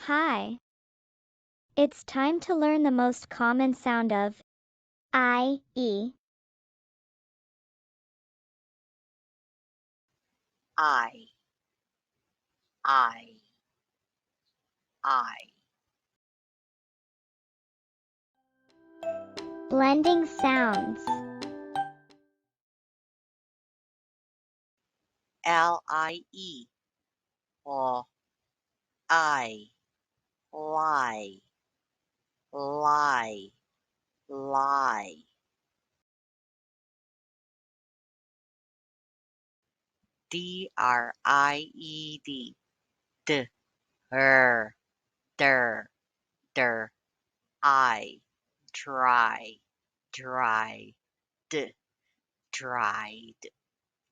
Hi. It's time to learn the most common sound of I, E. I, I, I. Blending sounds. Lie, or I, lie, lie, lie. Dried, d, her, der, I, dry, dried, dried,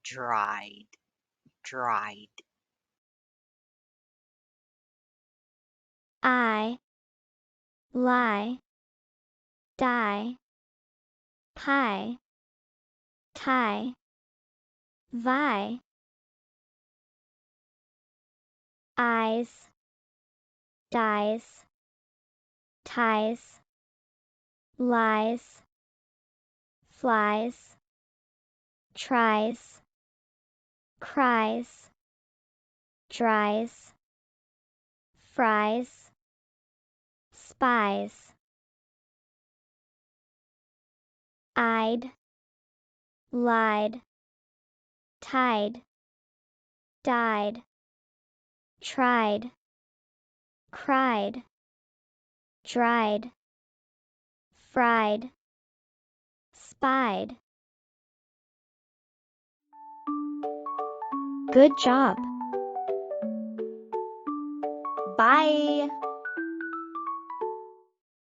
dried, dried. I, lie, die, pie, tie, vi. Eyes, dies, ties, lies, flies, tries, cries, dries, fries, spies. I'd, lied, tied, died, tried, cried, dried, fried, spied. Good job. Bye.